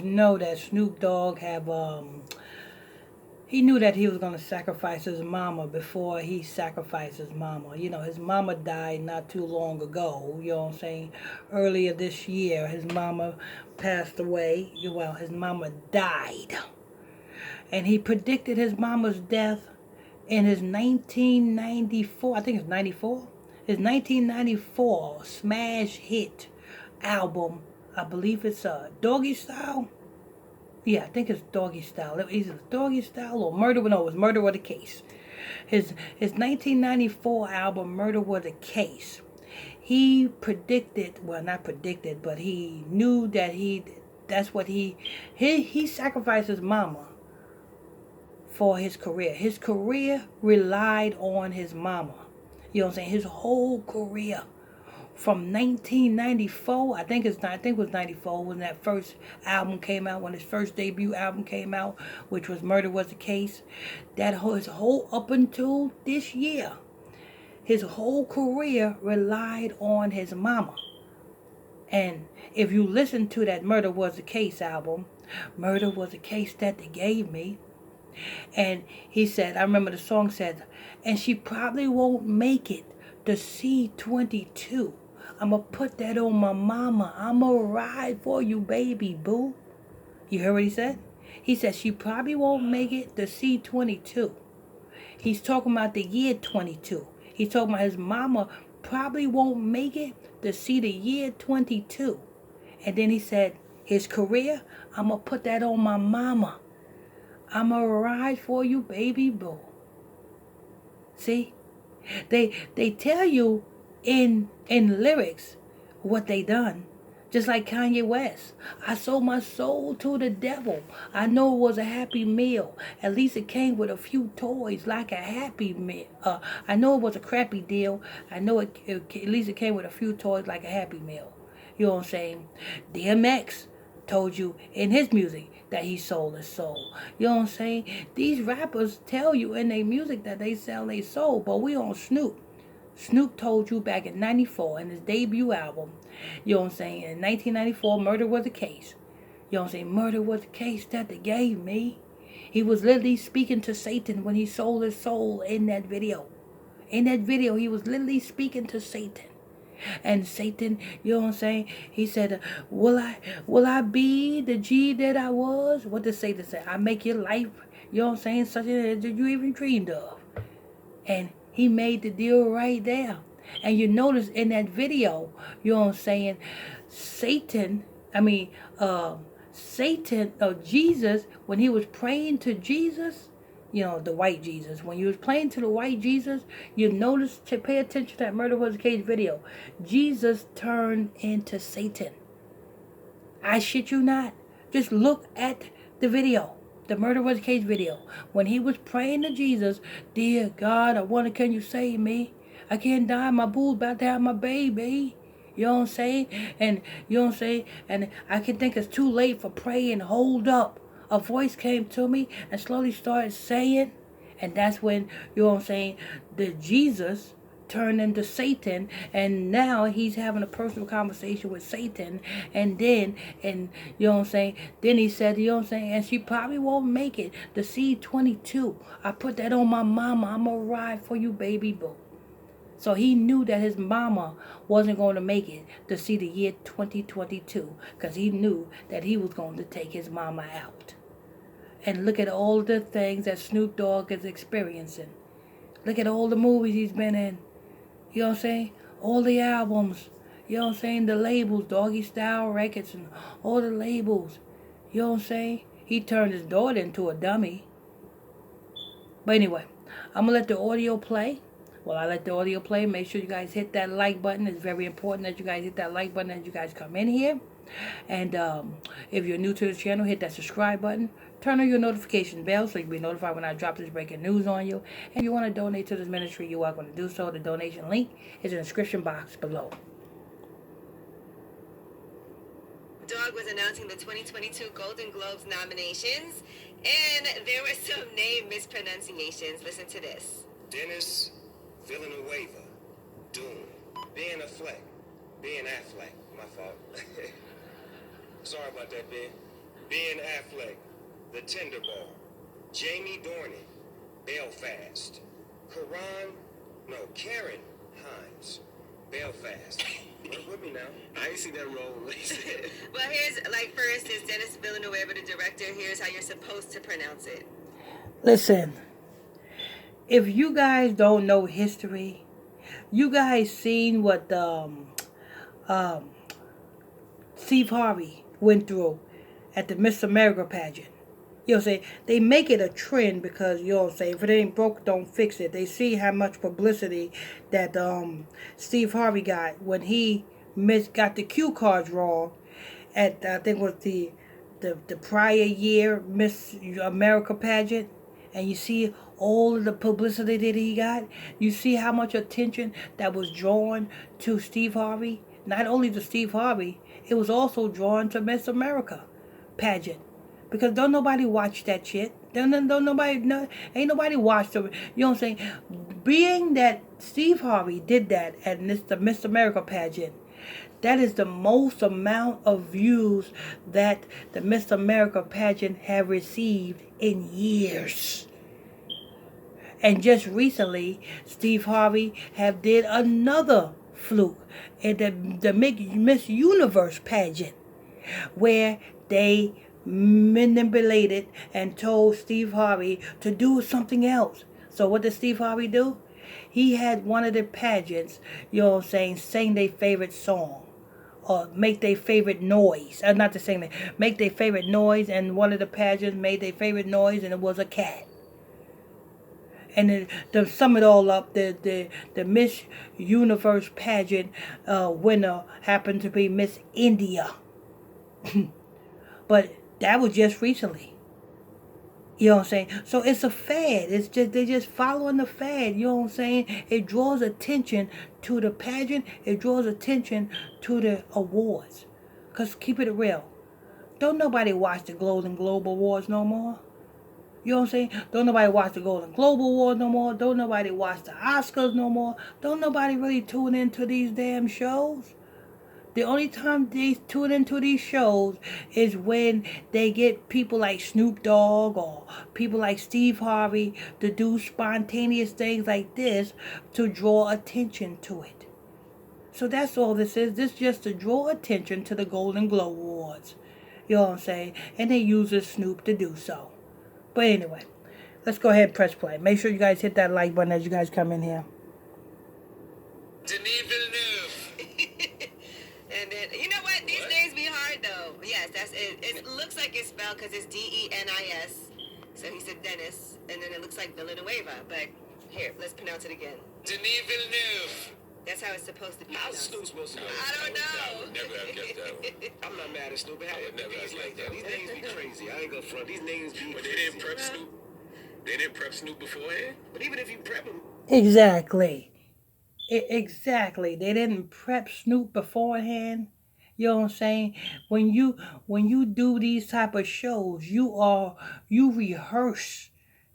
Know that Snoop Dogg have he knew that he was gonna sacrifice his mama before he sacrificed his mama. You know, his mama died not too long ago. You know what I'm saying? Earlier this year, his mama passed away. Well, his mama died, and he predicted his mama's death in his 1994. I think it's 94. His 1994 smash hit album. I believe it's Doggy Style. Yeah, I think it's Doggy Style. Either Doggy Style or Murder. No, it was Murder Was the Case. His 1994 album Murder Was the Case. He predicted, well, not predicted, but he knew that that's what he sacrificed his mama for his career. His career relied on his mama. You know what I'm saying? His whole career from 1994, I think it was 94 when that first album came out, when his first debut album came out, which was Murder Was the Case. His whole up until this year, his whole career relied on his mama. And if you listen to that Murder Was the Case album, Murder Was the Case that they gave me. And he said, I remember the song said, and she probably won't make it to C22. I'ma put that on my mama. I'ma ride for you, baby boo. You heard what he said? He said she probably won't make it to C22. He's talking about the year 22. He's talking about his mama probably won't make it to see the year 22. And then he said, his career, I'ma put that on my mama. I'ma ride for you, baby boo. See? They tell you in lyrics what they done. Just like Kanye West. I sold my soul to the devil. I know it was a happy meal. At least it came with a few toys like a happy meal. I know it was a crappy deal. I know at least it came with a few toys like a happy meal. You know what I'm saying? DMX told you in his music that he sold his soul. You know what I'm saying? These rappers tell you in their music that they sell their soul, but we on Snoop. Snoop told you back in 94 in his debut album, you know what I'm saying, in 1994, Murder Was the Case. You know what I'm saying? Murder was the case that they gave me. He was literally speaking to Satan when he sold his soul in that video. In that video, he was literally speaking to Satan. And Satan, you know what I'm saying? He said, will I be the G that I was? What did Satan say? I make your life, you know what I'm saying, such as you even dreamed of. And he made the deal right there. And you notice in that video, you know what I'm saying, Jesus, when he was praying to Jesus, you know, the white Jesus. When you was praying to the white Jesus, you notice, to pay attention to that Murder Was the Case video. Jesus turned into Satan. I shit you not. Just look at the video. The Murder Was the Case video. When he was praying to Jesus, dear God, can you save me? I can't die. My boo's about to have my baby. You know what I'm saying? And you know what I'm saying? And I can think it's too late for praying. Hold up. A voice came to me and slowly started saying, and that's when, you know what I'm saying, the Jesus turned into Satan, and now he's having a personal conversation with Satan. And then, and you know what I'm saying, then he said, you know what I'm saying, and she probably won't make it to C22. I put that on my mama. I'm gonna ride for you, baby boo. So he knew that his mama wasn't going to make it to see the year 2022, because he knew that he was going to take his mama out. And look at all the things that Snoop Dogg is experiencing. Look at all the movies he's been in. You know what I'm saying? All the albums. You know what I'm saying? The labels, Doggy Style Records, and all the labels. You know what I'm saying? He turned his daughter into a dummy. But anyway, I'm going to let the audio play. While I let the audio play, make sure you guys hit that like button. It's very important that you guys hit that like button as you guys come in here. And if you're new to the channel, hit that subscribe button. Turn on your notification bell so you'll be notified when I drop this breaking news on you. And if you want to donate to this ministry, you are going to do so. The donation link is in the description box below. Dogg was announcing the 2022 Golden Globes nominations, and there were some name mispronunciations. Listen to this. Dennis Villanueva, Doom, Ben Affleck, Ben Affleck, my fault. Sorry about that, Ben. Ben Affleck, The Tender Bar. Jamie Dornan, Belfast. Karen Hines, Belfast. Work with me now. I ain't see that wrong with what he said. Well, here's, like, for instance, Dennis Villanueva, the director, here's how you're supposed to pronounce it. Listen, if you guys don't know history, you guys seen what um, Steve Harvey went through at the Miss America pageant. You know what I'm saying? They make it a trend because, you know what I'm saying, if it ain't broke, don't fix it. They see how much publicity that Steve Harvey got when he got the cue cards wrong at, I think it was the prior year Miss America pageant. And you see all of the publicity that he got. You see how much attention that was drawn to Steve Harvey. Not only to Steve Harvey, it was also drawn to Miss America pageant. Because don't nobody watch that shit. Don't nobody, no, ain't nobody watch them. You know what I'm saying? Being that Steve Harvey did that at the Miss America pageant, that is the most amount of views that the Miss America pageant have received in years. And just recently, Steve Harvey have did another fluke in the Miss Universe pageant, where they manipulated and told Steve Harvey to do something else. So what did Steve Harvey do? He had one of the pageants, you know what I'm saying, sing their favorite song or make their favorite noise. Not to sing that, make their favorite noise, and one of the pageants made their favorite noise and it was a cat. And then, to sum it all up, the Miss Universe pageant winner happened to be Miss India. But that was just recently. You know what I'm saying? So it's a fad. It's just they're just following the fad. You know what I'm saying? It draws attention to the pageant. It draws attention to the awards. Cause keep it real. Don't nobody watch the Golden Globe Awards no more. You know what I'm saying? Don't nobody watch the Golden Globe Awards no more. Don't nobody watch the Oscars no more. Don't nobody really tune into these damn shows. The only time they tune into these shows is when they get people like Snoop Dogg or people like Steve Harvey to do spontaneous things like this to draw attention to it. So that's all this is. This is just to draw attention to the Golden Globe Awards. You know what I'm saying? And they use Snoop to do so. But anyway, let's go ahead and press play. Make sure you guys hit that like button as you guys come in here. Denis Villeneuve. And then, you know what? These names be hard, though. Yes, that's it. It looks like it's spelled because it's Denis. So he said Dennis, and then it looks like Villanueva. But here, let's pronounce it again. Denis Villeneuve. That's how it's supposed to be How's pronounced. Snoop supposed to know? I don't know. I would never have guessed that one. I'm not mad at Snoop. It had names like that. These names be crazy. I ain't gonna front. These names be But they didn't prep Snoop. They didn't prep Snoop beforehand. But even if you prep him, Exactly. Exactly. They didn't prep Snoop beforehand. You know what I'm saying? When you do these type of shows, you rehearse,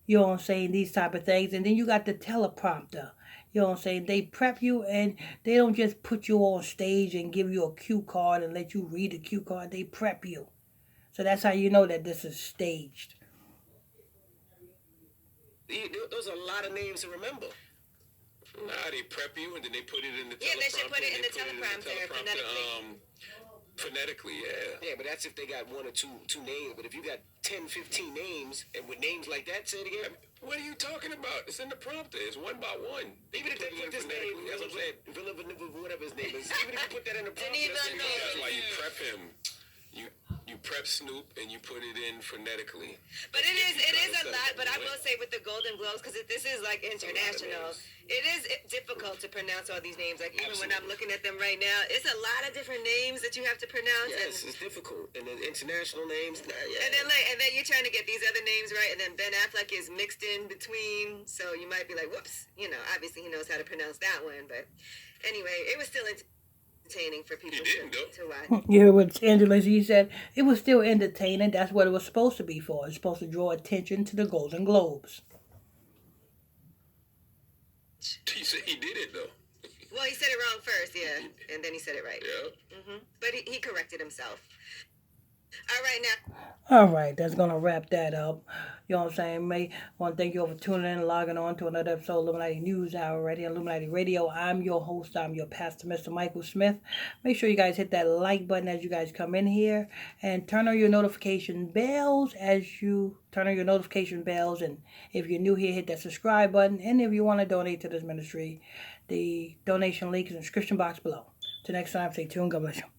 you know what I'm saying, these type of things, and then you got the teleprompter. You know what I'm saying? They prep you, and they don't just put you on stage and give you a cue card and let you read the cue card. They prep you. So that's how you know that this is staged. those are a lot of names to remember. Nah, they prep you and then they put it in the teleprompter. Yeah, they should put it in the teleprompter phonetically. Phonetically, yeah. Yeah, but that's if they got one or two names. But if you got 10, 15 names, and with names like that, say it again. What are you talking about? It's in the prompter. It's one by one. Even if they put this name, that's what I'm saying. whatever his name is, even if you put that in the prompter, Denis that's Villeneuve. That's why you prep him. You prep Snoop and you put it in phonetically. But it is a lot. But I will say with the Golden Globes, because this is like international, it is difficult to pronounce all these names. Like even when I'm looking at them right now, it's a lot of different names that you have to pronounce. Yes, it's difficult. And then international names. And then you're trying to get these other names right, and then Ben Affleck is mixed in between. So you might be like, whoops. You know, obviously he knows how to pronounce that one. But anyway, it was still entertaining for people to watch. Yeah, what Angela, he said, it was still entertaining. That's what it was supposed to be for. It's supposed to draw attention to the Golden Globes. He said he did it though. Well, he said it wrong first, yeah, and then he said it right. Yeah. But he corrected himself. All right, now. All right, that's gonna wrap that up. You know what I'm saying? May want to thank you all for tuning in and logging on to another episode of Illuminati News Hour right here on Illuminati Radio. I'm your host. I'm your pastor, Mr. Michael Smith. Make sure you guys hit that like button as you guys come in here, and turn on your notification bells as you turn on your notification bells. And if you're new here, hit that subscribe button. And if you want to donate to this ministry, the donation link is in the description box below. Till next time, stay tuned. God bless you.